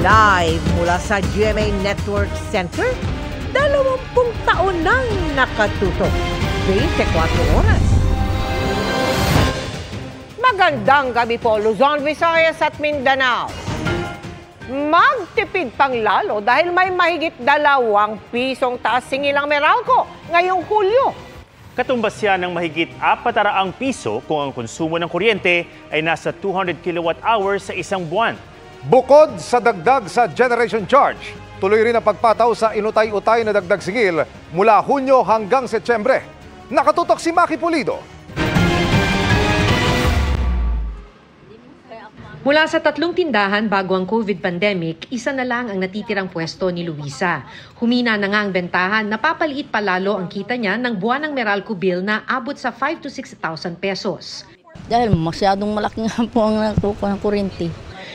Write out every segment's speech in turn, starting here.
Live mula sa GMA Network Center, 20 taon nang nakatutok. 24 oras. Magandang gabi po, Luzon, Visayas at Mindanao. Magtipid pang lalo dahil may mahigit 2 pisong taas singil ang Meralco ngayong Hulyo. Katumbas yan ng mahigit 400 piso kung ang konsumo ng kuryente ay nasa 200 kilowatt-hour sa isang buwan. Bukod sa dagdag sa generation charge, tuloy rin ang pagpataw sa inutay-utay na dagdag singil mula Hunyo hanggang Setyembre. Nakatutok si Maki Pulido. Mula sa 3 tindahan bago ang COVID pandemic, isa na lang ang natitirang pwesto ni Luisa. Humina na nga ang bentahan, napapaliit pa lalo ang kita niya ng buwan ng Meralco bill na abot sa 5,000 to 6,000 pesos. Dahil masyadong malaki nga po ang nakukuha ng kuryente.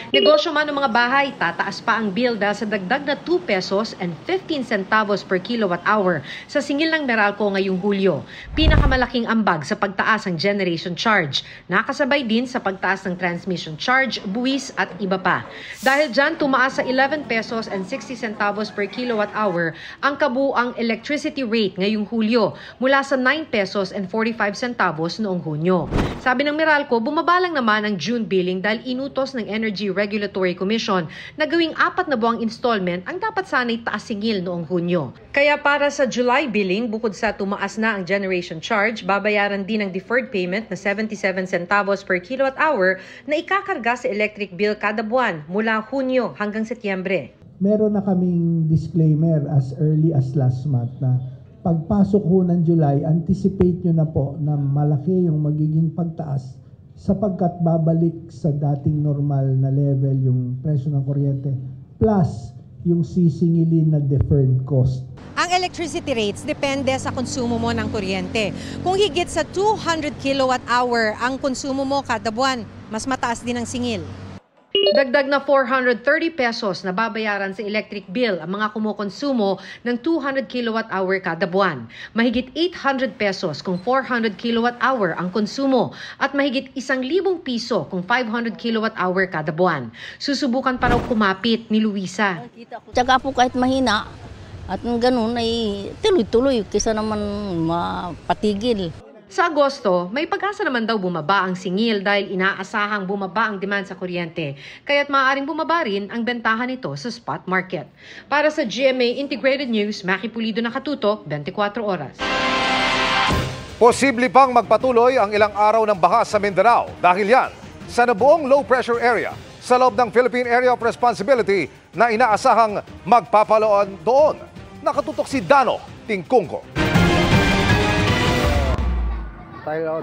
Negosyo man ng mga bahay, tataas pa ang bill dahil sa dagdag na 2 pesos and 15 centavos per kilowatt-hour sa singil ng Meralco ngayong Hulyo. Pinakamalaking ambag sa pagtaas ang generation charge. Nakasabay din sa pagtaas ng transmission charge, buwis at iba pa. Dahil dyan, tumaas sa 11 pesos and 60 centavos per kilowatt-hour ang kabuuang electricity rate ngayong Hulyo mula sa 9 pesos and 45 centavos noong Hunyo. Sabi ng Meralco, bumaba lang naman ang June billing dahil inutos ng Energy Regulatory Commission na gawing 4 na buwang installment ang dapat sana'y taas singil noong Hunyo. Kaya para sa July billing, bukod sa tumaas na ang generation charge, babayaran din ang deferred payment na 77 centavos per kilowatt-hour na ikakarga sa electric bill kada buwan mula Hunyo hanggang Setyembre. Meron na kaming disclaimer as early as last month na pagpasok ho ng July, anticipate nyo na po na malaki yung magiging pagtaas sapagkat babalik sa dating normal na level yung presyo ng kuryente plus yung sisingilin na deferred cost. Ang electricity rates depende sa konsumo mo ng kuryente. Kung higit sa 200 kilowatt-hour ang konsumo mo kada buwan, mas mataas din ang singil. Dagdag na 430 pesos na babayaran sa electric bill ang mga kumukonsumo ng 200 kilowatt-hour kada buwan. Mahigit 800 pesos kung 400 kilowatt-hour ang konsumo at mahigit 1,000 piso kung 500 kilowatt-hour kada buwan. Susubukan pa raw kumapit ni Luisa. Tsaka po kahit mahina at ganun ay tuloy-tuloy kaysa naman mapatigil. Sa Agosto, may pag-asa naman daw bumaba ang singil dahil inaasahang bumaba ang demand sa kuryente, kaya't maaaring bumaba rin ang bentahan nito sa spot market. Para sa GMA Integrated News, Maki Pulido, nakatutok, 24 oras. Posible pang magpatuloy ang ilang araw ng baha sa Mindanao dahil yan sa nabuong low pressure area sa loob ng Philippine Area of Responsibility na inaasahang magpapaloon doon. Nakatutok si Dano Tingkungko.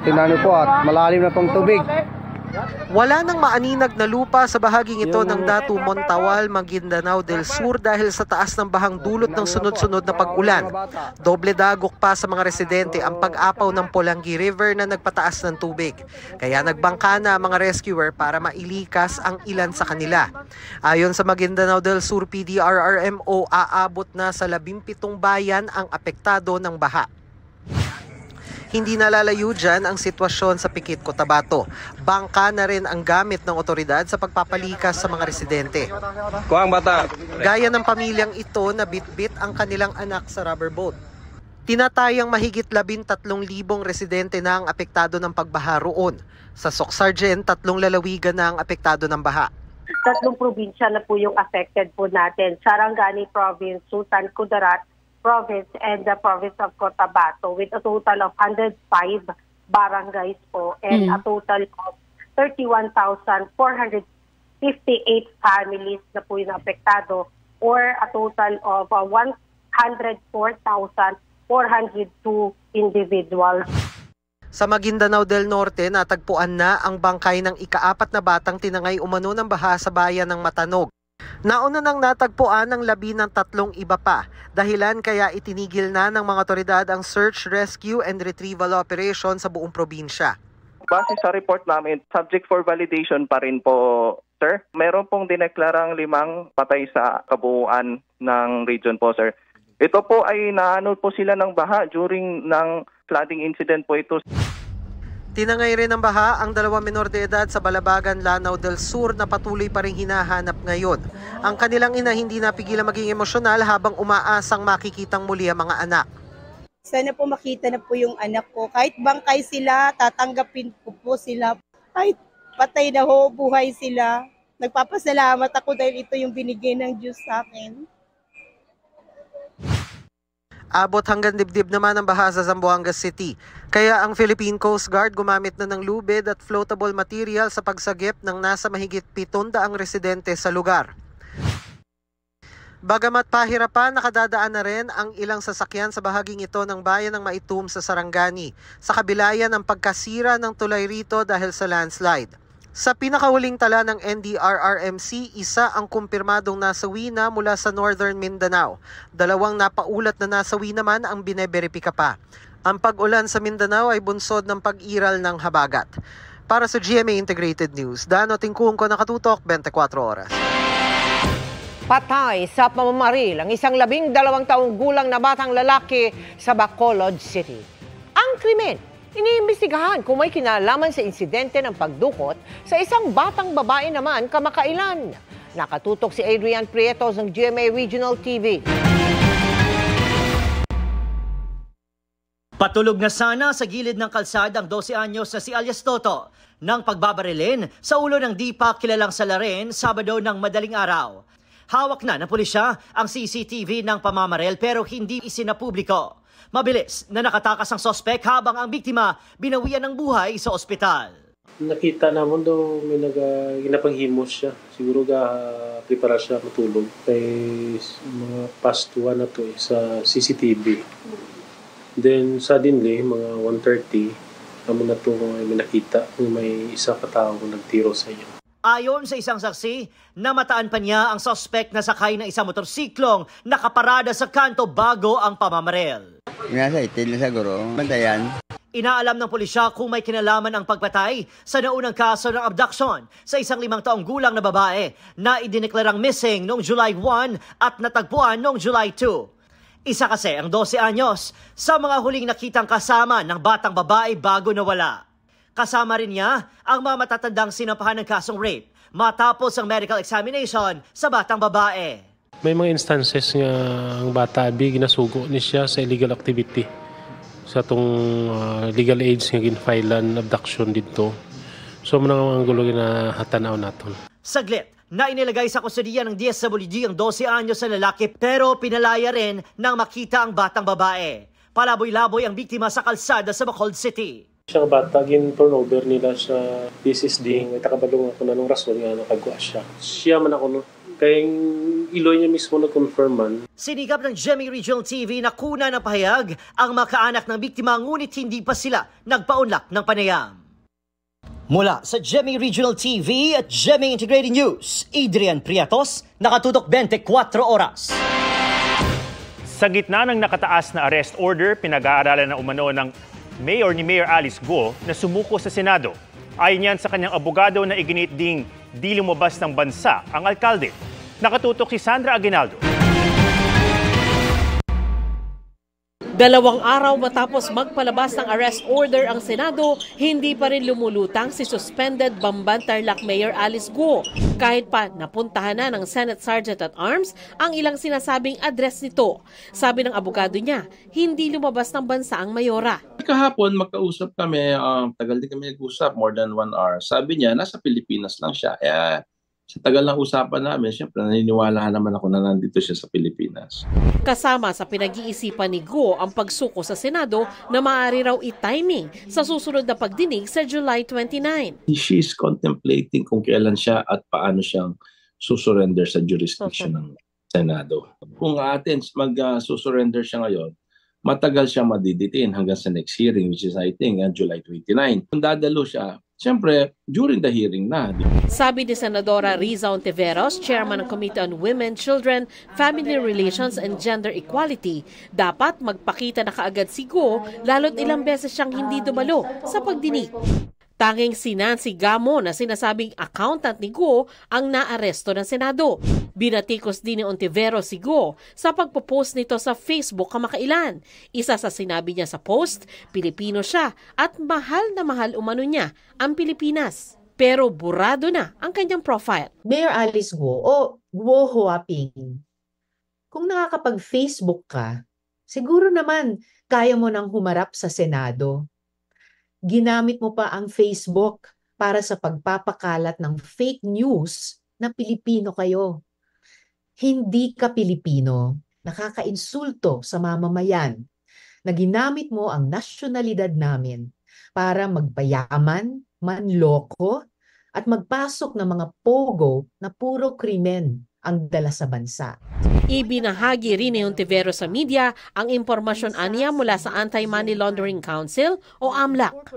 Tinano po at malalim na pong tubig. Wala nang maaninag na lupa sa bahaging ito ng Datu Montawal, Maguindanao del Sur dahil sa taas ng bahang dulot ng sunod-sunod na pag-ulan. Doble dagok pa sa mga residente ang pag-apaw ng Polangui River na nagpataas ng tubig. Kaya nagbangka na ang mga rescuer para mailikas ang ilan sa kanila. Ayon sa Maguindanao del Sur PDRRMO, aabot na sa 17 bayan ang apektado ng baha. Hindi nalalayo dyan ang sitwasyon sa Pikit, Cotabato. Bangka na rin ang gamit ng otoridad sa pagpapalikas sa mga residente. Kuhang bata. Gaya ng pamilyang ito na bitbit ang kanilang anak sa rubber boat. Tinatayang mahigit 13,000 residente na ang apektado ng pagbaha roon. Sa Socsargen, 3 lalawigan na ang apektado ng baha. 3 probinsya na po yung affected po natin. Sarangani Province, Sultan Kudarat Province, and the Province of Cotabato with a total of 105 barangays po and a total of 31,458 families na po yung apektado or a total of 104,402 individuals. Sa Maguindanao del Norte, natagpuan na ang bangkay ng ika-4 na batang tinangay umano ng baha sa bayan ng Matanog. Nauna nang natagpuan ng 13 iba pa, dahilan kaya itinigil na ng mga otoridad ang search, rescue and retrieval operation sa buong probinsya. Base sa report namin, subject for validation pa rin po, sir. Meron pong dineklarang 5 patay sa kabuuan ng region po, sir. Ito po ay naano po sila ng baha during ng flooding incident po ito. Tinangay rin ng baha ang 2 menor de edad sa Balabagan, Lanao del Sur na patuloy pa rin hinahanap ngayon. Ang kanilang ina hindi napigilan maging emosyonal habang umaasang makikitang muli ang mga anak. Sana po makita na po yung anak ko. Kahit bangkay sila, tatanggapin ko po sila. Kahit patay na ho, buhay sila. Nagpapasalamat ako dahil ito yung binigay ng Diyos sa akin. Abot hanggang dibdib naman ang baha sa Zamboanga City. Kaya ang Philippine Coast Guard gumamit na ng lubid at floatable material sa pagsagip ng nasa mahigit 700 residente sa lugar. Bagamat pahirapan, nakadadaan na rin ang ilang sasakyan sa bahaging ito ng bayan ng Maitum sa Sarangani, sa kabilayan ng pagkasira ng tulay rito dahil sa landslide. Sa pinakahuling tala ng NDRRMC, isa ang kumpirmadong nasawi na mula sa Northern Mindanao. 2 napaulat na nasawi naman ang bineberipika pa. Ang pag-ulan sa Mindanao ay bunsod ng pag-iral ng habagat. Para sa GMA Integrated News, Dano Tingkungko, Nakatutok, 24 Oras. Patay sa pamamaril ang isang 12 taong gulang na batang lalaki sa Bacolod City. Ang krimen, iniimbestigahan kung may kinalaman sa insidente ng pagdukot sa isang batang babae naman kamakailan. Nakatutok si Adrian Prietos ng GMA Regional TV. Patulog na sana sa gilid ng kalsada ang 12 anyos na si alias Toto nang pagbabarilin sa ulo ng di pa kilalang salarin Sabado ng madaling araw. Hawak na ng pulisya ang CCTV ng pamamaril pero hindi isinapubliko. Mabilis na nakatakas ang sospek habang ang biktima binawian ng buhay sa ospital. Nakita naman daw may ginapanghimos siya. Siguro prepara siya matulog. Kay mga past 1 na to sa CCTV. Then suddenly, mga 1:30, naman na to may nakita kung may isa katao nagtiro sa iyo. Ayon sa isang saksi, namataan pa niya ang sospek na sakay ng isang motorsiklong nakaparada sa kanto bago ang pamamaril. Nasa itil na siguro, bantayan. Inaalam ng pulisya kung may kinalaman ang pagpatay sa naunang kaso ng abduction sa isang 5 taong gulang na babae na idineklarang missing noong July 1 at natagpuan noong July 2. Isa kasi ang 12 anyos sa mga huling nakitang kasama ng batang babae bago nawala. Kasama rin niya ang mga matatandang sinampahan ng kasong rape matapos ang medical examination sa batang babae. May mga instances nga ang bata ginasugo ni siya sa illegal activity. Sa itong legal age nga ginfilean abduction dito. So mga gulo na hatanaw naton. Saglit na inilagay sa kustudiya ng DSWD ang 12 anyos na lalaki pero pinalaya rin nang makita ang batang babae. Palaboy-laboy ang biktima sa kalsada sa Bacolod City. Siyang bata, gin-turnover nila sa PSSD. May takabalong ako na nung rason nga nakagwa siya. Siya man ako, no? Kaya iloy niya mismo na-confirm man. Sinikap ng GMA Regional TV na kuna ng pahayag ang makaanak ng biktima ngunit hindi pa sila nagpaunlak ng panayam. Mula sa GMA Regional TV at GMA Integrated News, Adrian Prietos, Nakatutok 24 Oras. Sa gitna ng nakataas na arrest order, pinag-aaralan na umano ng Mayor Alice Guo na sumuko sa Senado. Ayon yan sa kanyang abogado na iginit ding di lumabas ng bansa ang alkalde. Nakatutok si Sandra Aguinaldo. 2 araw matapos magpalabas ng arrest order ang Senado, hindi pa rin lumulutang si suspended Bamban Tarlac Mayor Alice Guo. Kahit pa napuntahan na ng Senate Sergeant at Arms ang ilang sinasabing address nito. Sabi ng abogado niya, hindi lumabas ng bansa ang mayora. Kahapon magkausap kami, tagal din kami nag-usap, more than 1 hour. Sabi niya, nasa Pilipinas lang siya. Sa tagal ng usapan namin, siyempre naniniwala naman ako na nandito siya sa Pilipinas. Kasama sa pinag-iisipan ni Guo ang pagsuko sa Senado na maaari raw i-timing sa susunod na pagdinig sa July 29. She is contemplating kung kailan siya at paano siyang susurrender sa jurisdiction ng Senado. Kung atin mag-susurrender siya ngayon, matagal siya madidetain hanggang sa next hearing, which is I think July 29. Kung dadalo siya, siyempre, during the hearing na. Sabi ni Senadora Riza Ontiveros, chairman ng Committee on Women, Children, Family Relations and Gender Equality, dapat magpakita na kaagad si Guo lalo't ilang beses siyang hindi dumalo sa pagdinig. Tanging si Nancy Gamo na sinasabing accountant ni Guo ang naaresto ng Senado. Binatikos din ni Ontiveros si Guo sa pagpo-post nito sa Facebook kamakailan. Isa sa sinabi niya sa post, Pilipino siya at mahal na mahal umano niya ang Pilipinas. Pero burado na ang kanyang profile. Mayor Alice Guo o Guo Huaping, kung nakakapag-Facebook ka, siguro naman kaya mo nang humarap sa Senado. Ginamit mo pa ang Facebook para sa pagpapakalat ng fake news na Pilipino kayo. Hindi ka Pilipino, nakakainsulto sa mamamayan na ginamit mo ang nasyonalidad namin para magpayaman, manloko, at magpasok ng mga pogo na puro krimen ang dala sa bansa. Ibinahagi rin ni Ontiveros sa media ang impormasyon aniya mula sa Anti-Money Laundering Council o AMLAC.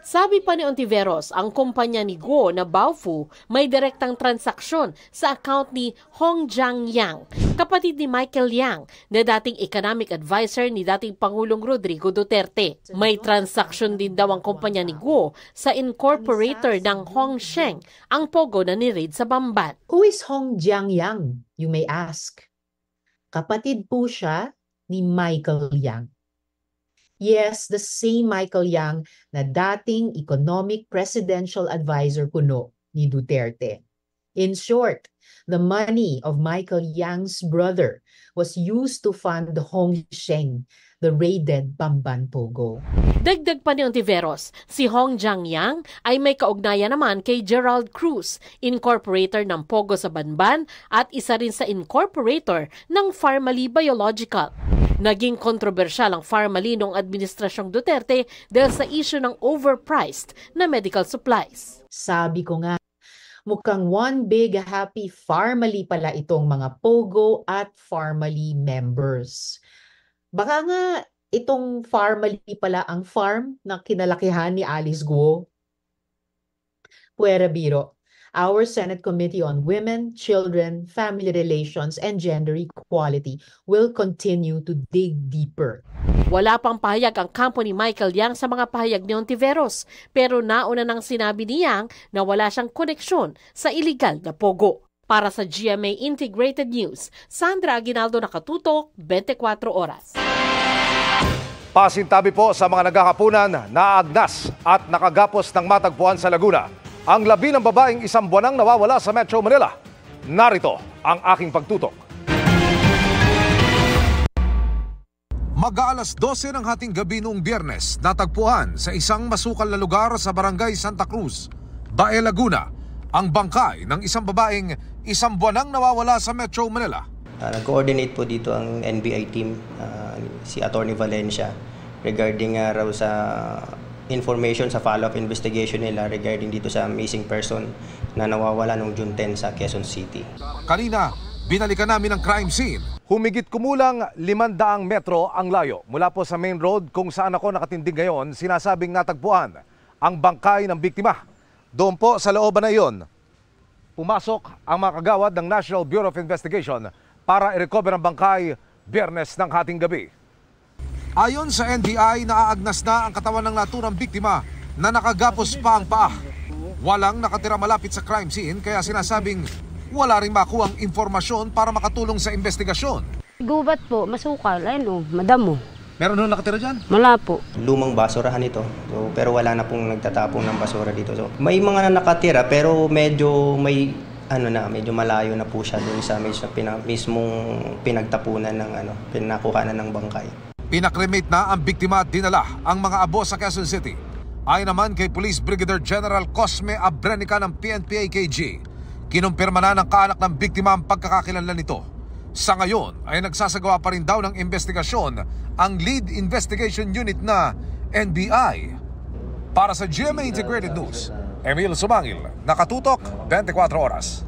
Sabi pa ni Ontiveros, ang kumpanya ni Guo na Baofu may direktang transaksyon sa account ni Hong Jiang, kapatid ni Michael Yang na dating economic advisor ni dating Pangulong Rodrigo Duterte. May transaksyon din daw ang kumpanya ni Guo sa incorporator ng Hong Sheng, ang pogo na ni-raid sa Bamban. Who is Hong Jiang, you may ask? Kapatid po siya ni Michael Yang. Yes, the same Michael Yang na dating economic presidential advisor kuno ni Duterte. In short, the money of Michael Yang's brother was used to fund Hong Sheng, the raided Bamban Pogo. Dagdag pa ni Ontiveros, si Hong Jiang ay may kaugnayan naman kay Gerald Cruz, incorporator ng Pogo sa Banban at isa rin sa incorporator ng Pharmally Biological. Naging kontrobersyal ang Pharmally noong administrasyong Duterte dahil sa issue ng overpriced na medical supplies. Sabi ko nga, mukhang one big happy Pharmally pala itong mga Pogo at Pharmally members. Baka nga itong Pharmally pala ang farm na kinalakihan ni Alice Guo. Puwera biro. Our Senate Committee on Women, Children, Family Relations, and Gender Equality will continue to dig deeper. Wala pang pahayag ang kampo ni Michael Yang sa mga pahayag ni Ontiveros, pero nauna nang sinabi ni Yang na wala siyang koneksyon sa illegal na pogo. Para sa GMA Integrated News, Sandra Aguinaldo, Nakatutok, 24 Oras. Pasintabi po sa mga naghahapunan, naagnas at nakagapos ng matagpuan sa Laguna ang labi ng babaeng isang buwanang nawawala sa Metro Manila. Narito ang aking pagtutok. Mag-aalas 12 ng hating gabi noong Biyernes, natagpuan sa isang masukal na lugar sa Barangay Santa Cruz, Bae, Laguna, ang bangkay ng isang babaeng isang buwanang nawawala sa Metro Manila. Nag-coordinate po dito ang NBI team, si Attorney Valencia, regarding raw sa information sa follow-up investigation nila regarding dito sa missing person na nawawala noong June 10 sa Quezon City. Kanina, binalikan namin ang crime scene. Humigit kumulang 500 metro ang layo mula po sa main road kung saan ako nakatindig ngayon, sinasabing natagpuan ang bangkay ng biktima. Doon po sa looban na iyon, pumasok ang mga kagawad ng National Bureau of Investigation para i-recover ang bangkay Biyernes ng hating gabi. Ayon sa NBI, naaagnas na ang katawan ng naturang biktima na nakagapos pa ang paa. Walang nakatira malapit sa crime scene kaya sinasabing wala rin makuhang informasyon para makatulong sa investigasyon. Gubat po, masukal, ayun madamo. Meron nung nakatira dyan? Wala po. Lumang basurahan ito, pero wala na pong nagtatapong ng basura dito. So, may mga na nakatira pero medyo medyo malayo na po siya doon sa mismong pinagtapunan ng pinakuhanan ng bangkay. Pinakremate na ang biktima at dinala ang mga abo sa Quezon City. Ayon naman kay Police Brigadier General Cosme Abrenica ng PNP-AKG, kinumpirma na ng kaanak ng biktima ang pagkakakilanlan nito. Sa ngayon ay nagsasagawa pa rin daw ng investigasyon ang Lead Investigation Unit na NBI. Para sa GMA Integrated News, Emil Sumangil, Nakatutok, 24 Oras.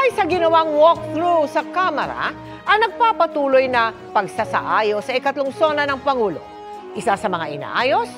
Kasabay sa ginawang walkthrough sa Kamara, ang nagpapatuloy na pagsasaayos sa ikatlong sona ng Pangulo. Isa sa mga inaayos,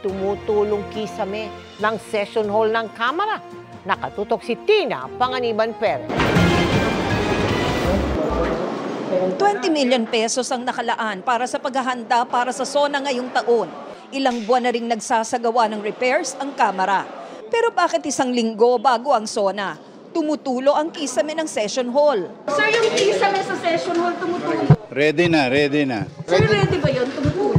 tumutulong kisame ng session hall ng Kamara. Nakatutok si Tina Panganiban Perez. 20 million pesos ang nakalaan para sa paghahanda para sa SONA ngayong taon. Ilang buwan na ring nagsasagawa ng repairs ang Kamara. Pero bakit isang linggo bago ang SONA? Tumutulo ang kisame ng session hall. Sir, yung kisame sa session hall tumutulo? Ready na. Sir, ready ba yun? Tumutulo?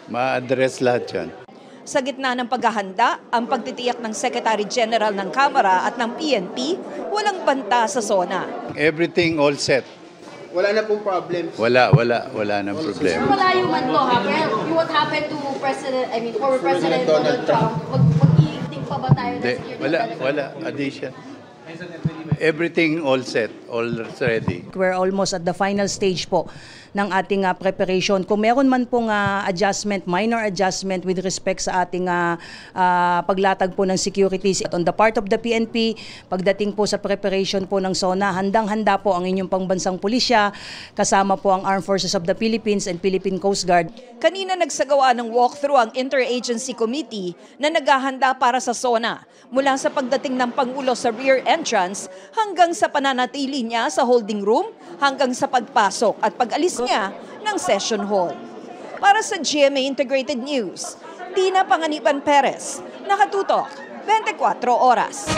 Ma-address lahat yan. Sa gitna ng paghahanda, ang pagtitiyak ng Secretary General ng Kamara at ng PNP, walang banta sa SONA. Everything all set. Wala na pong problems. Wala nang problema. Malayo man to, what happened to former President Donald Trump? Mag-iigting pa ba tayo ng security? Wala. Addition. Everything all set, all ready. We're almost at the final stage po ng ating preparation. Kung meron man pong minor adjustment with respect sa ating paglatag po ng securities. At on the part of the PNP, pagdating po sa preparation po ng SONA, handang-handa po ang inyong pangbansang pulisya, kasama po ang Armed Forces of the Philippines and Philippine Coast Guard. Kanina nagsagawa ng walkthrough ang Interagency Committee na naghahanda para sa SONA, mula sa pagdating ng Pangulo sa rear entrance hanggang sa pananatili niya sa holding room, hanggang sa pagpasok at pag-alis niya ng session hall. Para sa GMA Integrated News, Tina Panganiban Perez, nakatutok 24 oras.